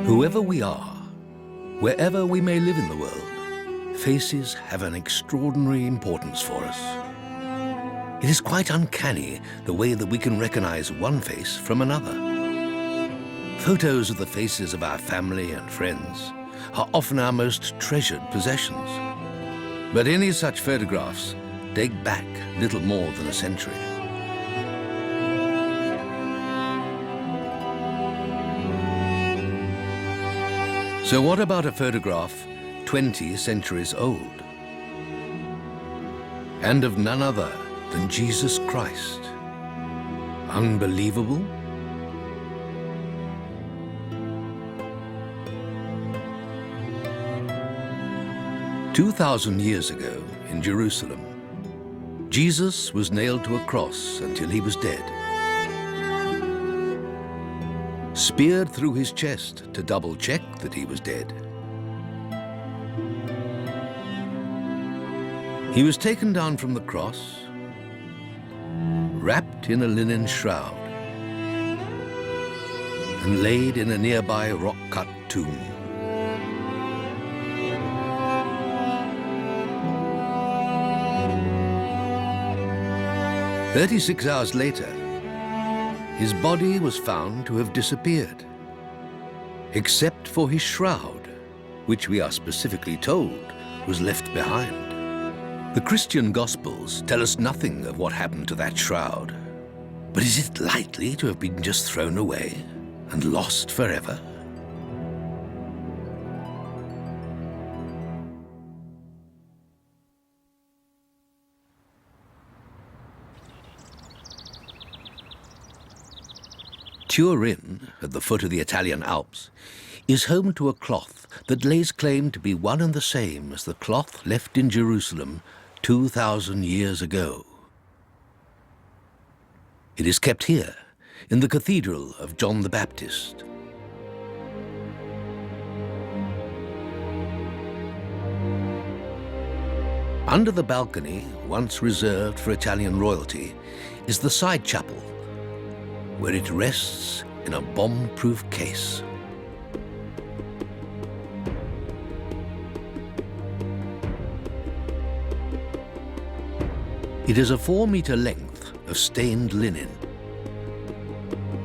Whoever we are, wherever we may live in the world, faces have an extraordinary importance for us. It is quite uncanny the way that we can recognize one face from another. Photos of the faces of our family and friends are often our most treasured possessions. But any such photographs date back little more than a century. So what about a photograph 20 centuries old? And of none other than Jesus Christ. Unbelievable? "2,000 years ago in Jerusalem, Jesus was nailed to a cross until he was dead. Speared through his chest to double-check that he was dead. He was taken down from the cross, wrapped in a linen shroud, and laid in a nearby rock-cut tomb. "36 hours later, his body was found to have disappeared, except for his shroud, which we are specifically told was left behind. The Christian Gospels tell us nothing of what happened to that shroud, but is it likely to have been just thrown away and lost forever? Turin, at the foot of the Italian Alps, is home to a cloth that lays claim to be one and the same as the cloth left in Jerusalem 2,000 years ago. It is kept here, in the Cathedral of John the Baptist. Under the balcony, once reserved for Italian royalty, is the side chapel, where it rests in a bomb-proof case. It is a 4-meter length of stained linen,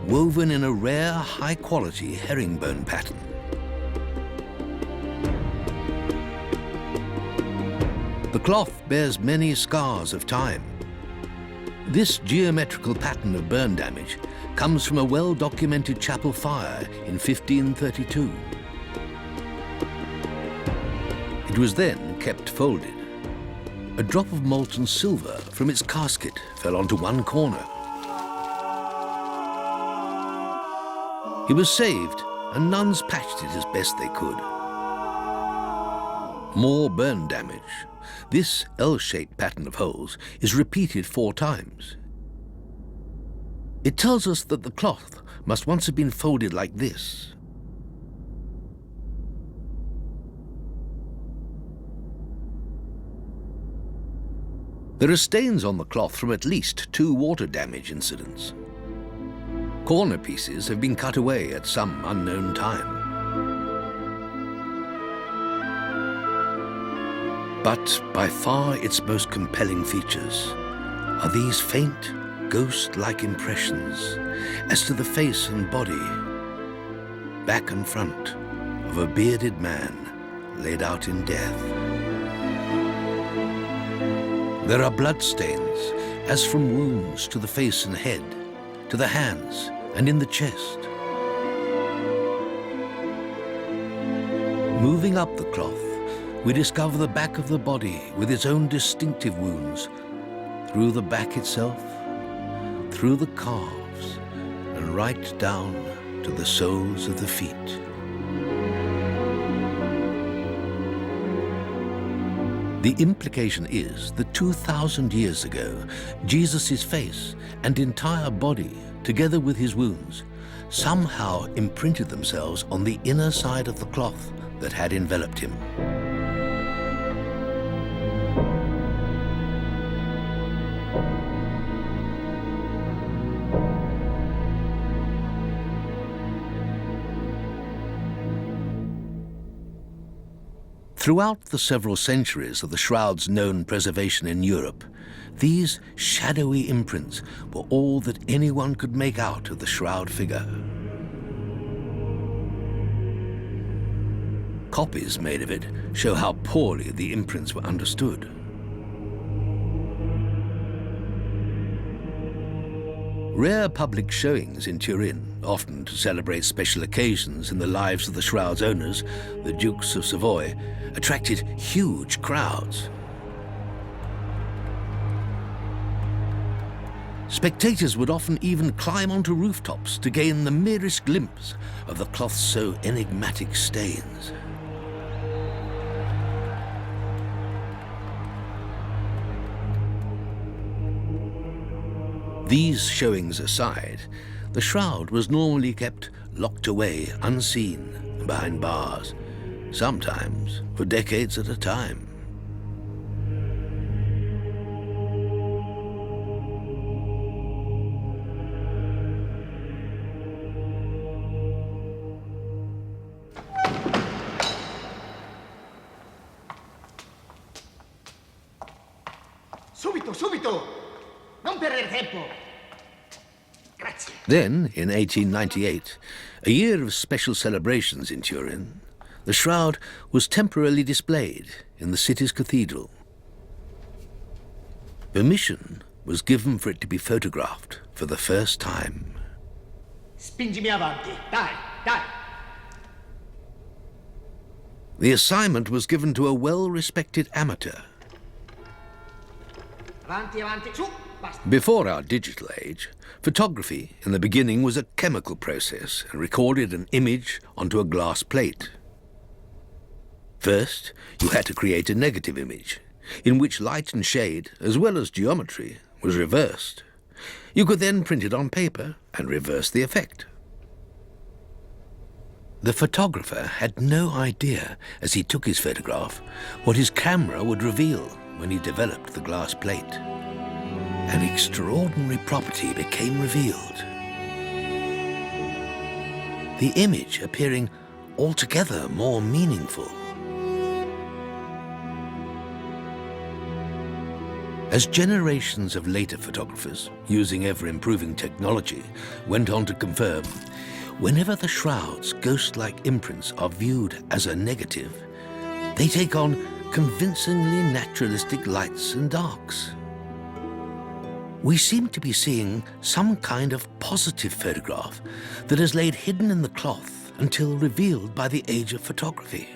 woven in a rare, high-quality herringbone pattern. The cloth bears many scars of time. This geometrical pattern of burn damage comes from a well-documented chapel fire in 1532. It was then kept folded. A drop of molten silver from its casket fell onto one corner. He was saved, and nuns patched it as best they could. More burn damage. This L-shaped pattern of holes is repeated 4 times. It tells us that the cloth must once have been folded like this. There are stains on the cloth from at least 2 water damage incidents. Corner pieces have been cut away at some unknown time. But by far its most compelling features are these faint, ghost-like impressions as to the face and body, back and front, of a bearded man laid out in death. There are bloodstains, as from wounds to the face and head, to the hands and in the chest. Moving up the cloth, we discover the back of the body with its own distinctive wounds, through the back itself, through the calves, and right down to the soles of the feet. The implication is that 2,000 years ago, Jesus' face and entire body, together with his wounds, somehow imprinted themselves on the inner side of the cloth that had enveloped him. Throughout the several centuries of the Shroud's known preservation in Europe, these shadowy imprints were all that anyone could make out of the Shroud figure. Copies made of it show how poorly the imprints were understood. Rare public showings in Turin, often to celebrate special occasions in the lives of the Shroud's owners, the Dukes of Savoy, attracted huge crowds. Spectators would often even climb onto rooftops to gain the merest glimpse of the cloth's so enigmatic stains. These showings aside, the Shroud was normally kept locked away, unseen, behind bars, sometimes for decades at a time. Subito, subito! Non perdere tempo! Grazie. Then, in 1898, a year of special celebrations in Turin, the Shroud was temporarily displayed in the city's cathedral. Permission was given for it to be photographed for the first time. Spingimi avanti, dai, dai! The assignment was given to a well-respected amateur. Avanti, avanti, su, basta. Before our digital age, photography in the beginning was a chemical process and recorded an image onto a glass plate. First, you had to create a negative image, in which light and shade, as well as geometry, was reversed. You could then print it on paper and reverse the effect. The photographer had no idea, as he took his photograph, what his camera would reveal when he developed the glass plate. An extraordinary property became revealed. The image appearing altogether more meaningful. As generations of later photographers, using ever-improving technology, went on to confirm, whenever the Shroud's ghost-like imprints are viewed as a negative, they take on convincingly naturalistic lights and darks. We seem to be seeing some kind of positive photograph that has laid hidden in the cloth until revealed by the age of photography.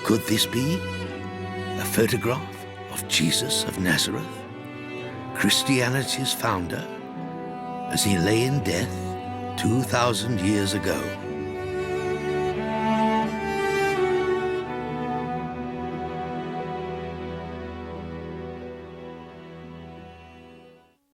Could this be a photograph of Jesus of Nazareth, Christianity's founder, as he lay in death 2,000 years ago?